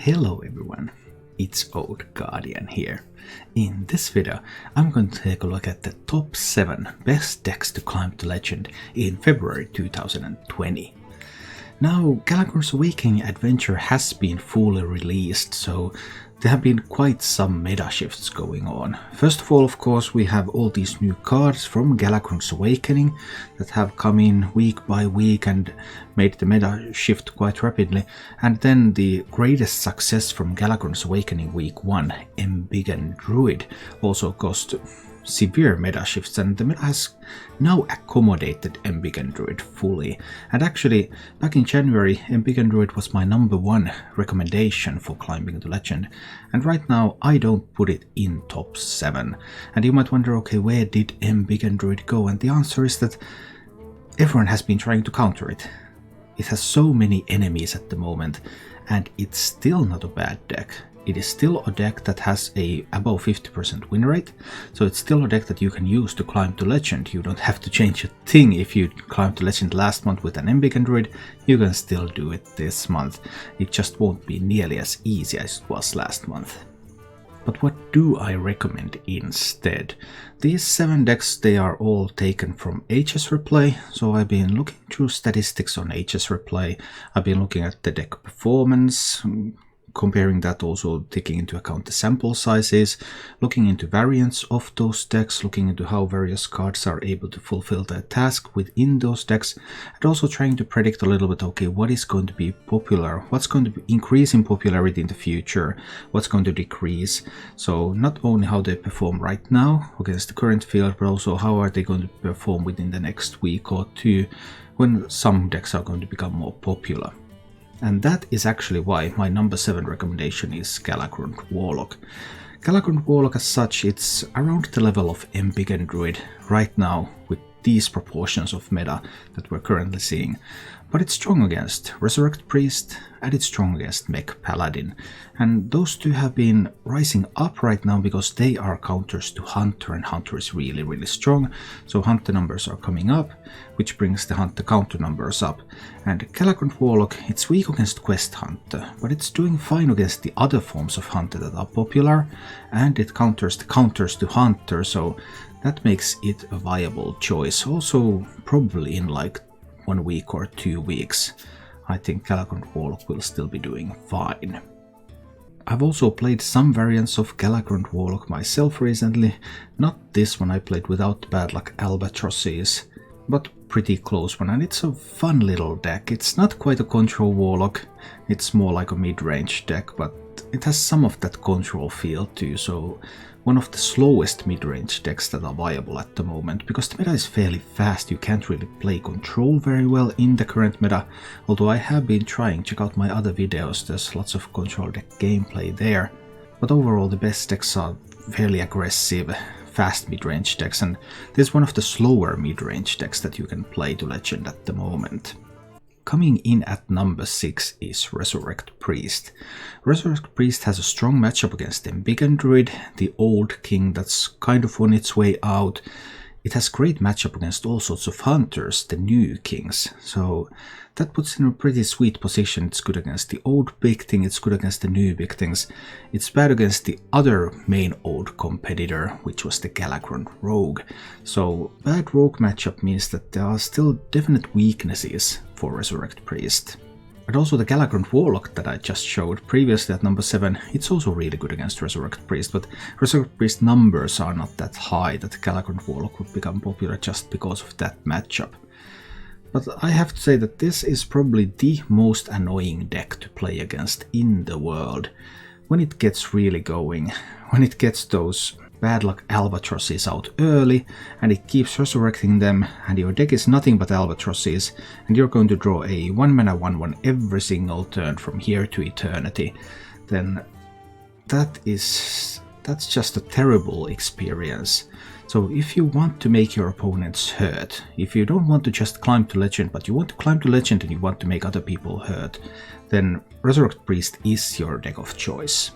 Hello everyone, it's Old Guardian here. In this video I'm going to take a look at the top 7 best decks to climb to Legend in February 2020. Now, Galakrond's Awakening adventure has been fully released, so there have been quite some meta shifts going on. First of all, of course, we have all these new cards from Galakrond's Awakening that have come in week by week and made the meta shift quite rapidly. And then the greatest success from Galakrond's Awakening week 1, Embiggen Druid, also caused severe meta shifts, and the meta has now accommodated Embiggen Druid fully. And actually, back in January, Embiggen Druid was my #1 recommendation for climbing to Legend, and right now I don't put it in top 7. And you might wonder, okay, where did Embiggen Druid go? And the answer is that everyone has been trying to counter it. It has so many enemies at the moment, and it's still not a bad deck. It is still a deck that has a above 50% win rate, so it's still a deck that you can use to climb to Legend. You don't have to change a thing. If you climbed to Legend last month with an Embiggen Druid, you can still do it this month. It just won't be nearly as easy as it was last month. But what do I recommend instead? These 7 decks, they are all taken from HS Replay, so I've been looking through statistics on HS Replay. I've been looking at the deck performance, comparing that, also taking into account the sample sizes, looking into variants of those decks, looking into how various cards are able to fulfill their task within those decks, and also trying to predict a little bit, okay, what is going to be popular, what's going to increase in popularity in the future, what's going to decrease. So not only how they perform right now against the current field, but also how are they going to perform within the next week or two when some decks are going to become more popular. And that is actually why my #7 recommendation is Galakrond Warlock. Galakrond Warlock as such, it's around the level of Embiggen Druid right now with these proportions of meta that we're currently seeing. But it's strong against Resurrect Priest and it's strong against Mech Paladin. And those two have been rising up right now because they are counters to Hunter, and Hunter is really strong. So Hunter numbers are coming up, which brings the Hunter counter numbers up. And Galakrond Warlock, it's weak against Quest Hunter, but it's doing fine against the other forms of Hunter that are popular, and it counters the counters to Hunter, so that makes it a viable choice. Also, probably in like 1 week or 2 weeks, I think Galakrond Warlock will still be doing fine. I've also played some variants of Galakrond Warlock myself recently. Not this one, I played without the bad luck albatrosses, but pretty close one, and it's a fun little deck. It's not quite a control Warlock, it's more like a mid-range deck, but it has some of that control feel too, so one of the slowest mid-range decks that are viable at the moment, because the meta is fairly fast. You can't really play control very well in the current meta, although I have been trying. Check out my other videos, there's lots of control deck gameplay there. But overall the best decks are fairly aggressive, fast mid-range decks, and this is one of the slower mid-range decks that you can play to Legend at the moment. Coming in at #6 is Resurrect Priest. Resurrect Priest has a strong matchup against Embiggen Druid, the old king that's kind of on its way out. It has great matchup against all sorts of hunters, the new kings, so that puts it in a pretty sweet position. It's good against the old big thing, it's good against the new big things. It's bad against the other main old competitor, which was the Galakrond Rogue. So bad rogue matchup means that there are still definite weaknesses for Resurrect Priest. And also the Galakrond Warlock that I just showed previously at #7, it's also really good against Resurrect Priest, but Resurrect Priest numbers are not that high that Galakrond Warlock would become popular just because of that matchup. But I have to say that this is probably the most annoying deck to play against in the world. When it gets really going, when it gets those bad luck albatrosses out early, and it keeps resurrecting them, and your deck is nothing but albatrosses, and you're going to draw a 1-mana 1/1 every single turn from here to eternity, then that's just a terrible experience. So if you want to make your opponents hurt, if you don't want to just climb to Legend, but you want to climb to Legend and you want to make other people hurt, then Resurrect Priest is your deck of choice.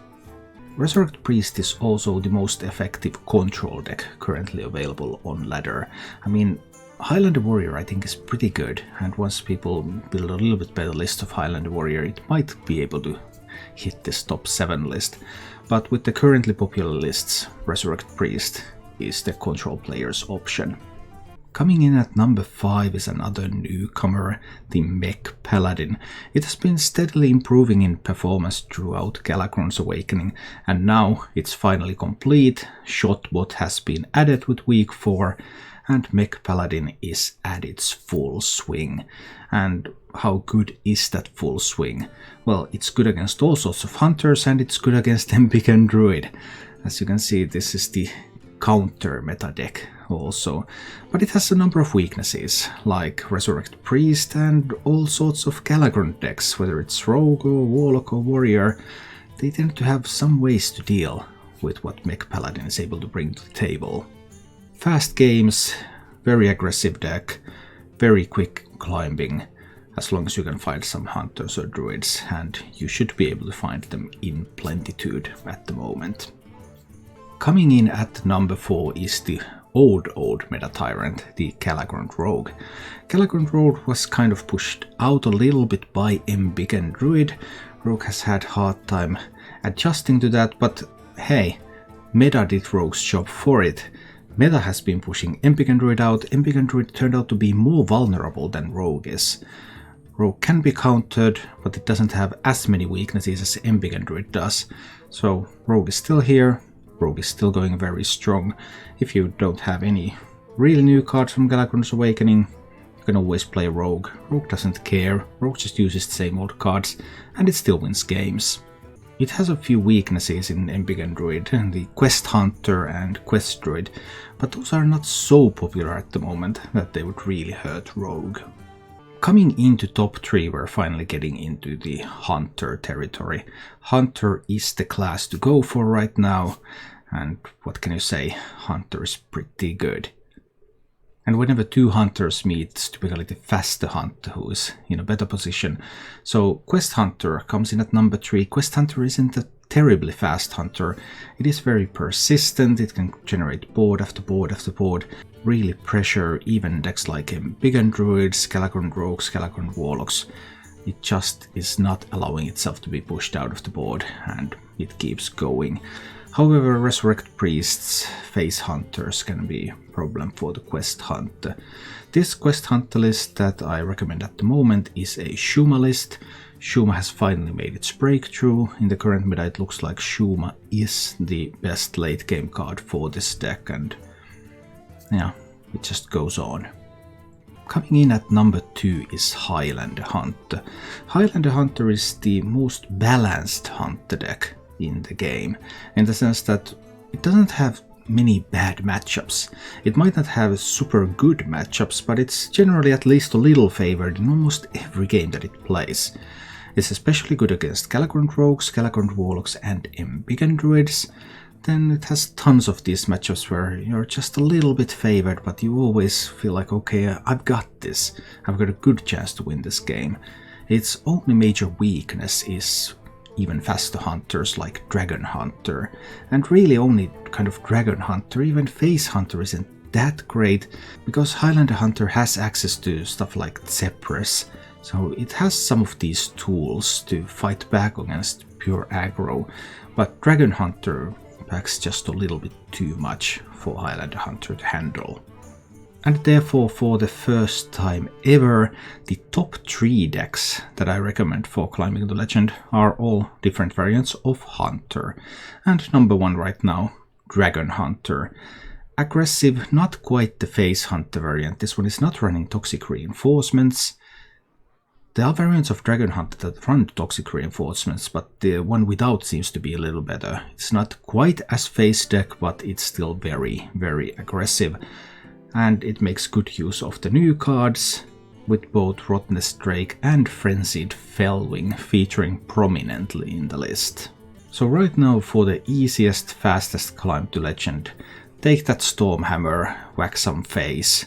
Resurrect Priest is also the most effective control deck currently available on ladder. I mean, Highlander Warrior I think is pretty good, and once people build a little bit better list of Highlander Warrior, it might be able to hit this top 7 list. But with the currently popular lists, Resurrect Priest is the control player's option. Coming in at number 5 is another newcomer, the Mech Paladin. It has been steadily improving in performance throughout Galakrond's Awakening, and now it's finally complete. Shotbot has been added with week 4, and Mech Paladin is at its full swing. And how good is that full swing? Well, it's good against all sorts of hunters, and it's good against Embiggen Druid. As you can see, this is the counter meta deck also, but it has a number of weaknesses, like Resurrect Priest and all sorts of Galakrond decks, whether it's Rogue or Warlock or Warrior. They tend to have some ways to deal with what Mech Paladin is able to bring to the table. Fast games, very aggressive deck, very quick climbing, as long as you can find some hunters or druids, and you should be able to find them in plenitude at the moment. Coming in at number 4 is the old meta tyrant, the Galakrond Rogue. Galakrond Rogue was kind of pushed out a little bit by Embiggen Druid. Rogue has had hard time adjusting to that, but hey, meta did Rogue's job for it. Meta has been pushing Embiggen Druid out. Embiggen Druid turned out to be more vulnerable than Rogue is. Rogue can be countered, but it doesn't have as many weaknesses as Embiggen Druid does. So Rogue is still here. Rogue is still going very strong. If you don't have any real new cards from Galakrond's Awakening, you can always play Rogue. Rogue doesn't care, Rogue just uses the same old cards, and it still wins games. It has a few weaknesses in Embiggen Druid, the Quest Hunter and Quest Druid, but those are not so popular at the moment that they would really hurt Rogue. Coming into top 3, we're finally getting into the Hunter territory. Hunter is the class to go for right now, and what can you say, Hunter is pretty good. And whenever two hunters meet, it's typically the faster hunter who is in a better position. So Quest Hunter comes in at number 3. Quest Hunter isn't a terribly fast hunter. It is very persistent, it can generate board after board after board, really pressure even decks like Embiggen Druids, Galakrond Rogues, Galakrond Warlocks. It just is not allowing itself to be pushed out of the board, and it keeps going. However, Resurrect Priests, Face Hunters can be a problem for the Quest Hunter. This Quest Hunter list that I recommend at the moment is a Shuma list. Shuma has finally made its breakthrough. In the current meta it looks like Shuma is the best late game card for this deck, and yeah, it just goes on. Coming in at number 2 is Highlander Hunter. Highlander Hunter is the most balanced hunter deck in the game, in the sense that it doesn't have many bad matchups. It might not have super good matchups, but it's generally at least a little favored in almost every game that it plays. It's especially good against Galakrond Rogues, Galakrond Warlocks and Embiggen Druids. Then it has tons of these matchups where you're just a little bit favored, but you always feel like, okay, I've got this. I've got a good chance to win this game. Its only major weakness is even faster hunters like Dragon Hunter. And really only kind of Dragon Hunter, even Face Hunter isn't that great, because Highlander Hunter has access to stuff like Zephyrus. So it has some of these tools to fight back against pure aggro, but Dragon Hunter packs just a little bit too much for Highlander Hunter to handle. And therefore, for the first time ever, the top 3 decks that I recommend for climbing the legend are all different variants of Hunter. And number 1 right now, Dragon Hunter. Aggressive, not quite the Face Hunter variant. This one is not running toxic reinforcements. There are variants of Dragon Hunter that run toxic reinforcements, but the one without seems to be a little better. It's not quite as face deck, but it's still very, very aggressive. And it makes good use of the new cards, with both Rotnest Drake and Frenzied Fellwing featuring prominently in the list. So right now, for the easiest, fastest climb to legend, take that Stormhammer, whack some face,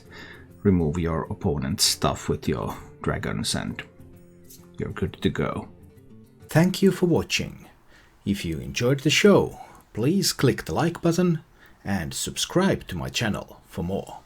remove your opponent's stuff with your dragons, and you're good to go. Thank you for watching. If you enjoyed the show, please click the like button and subscribe to my channel for more.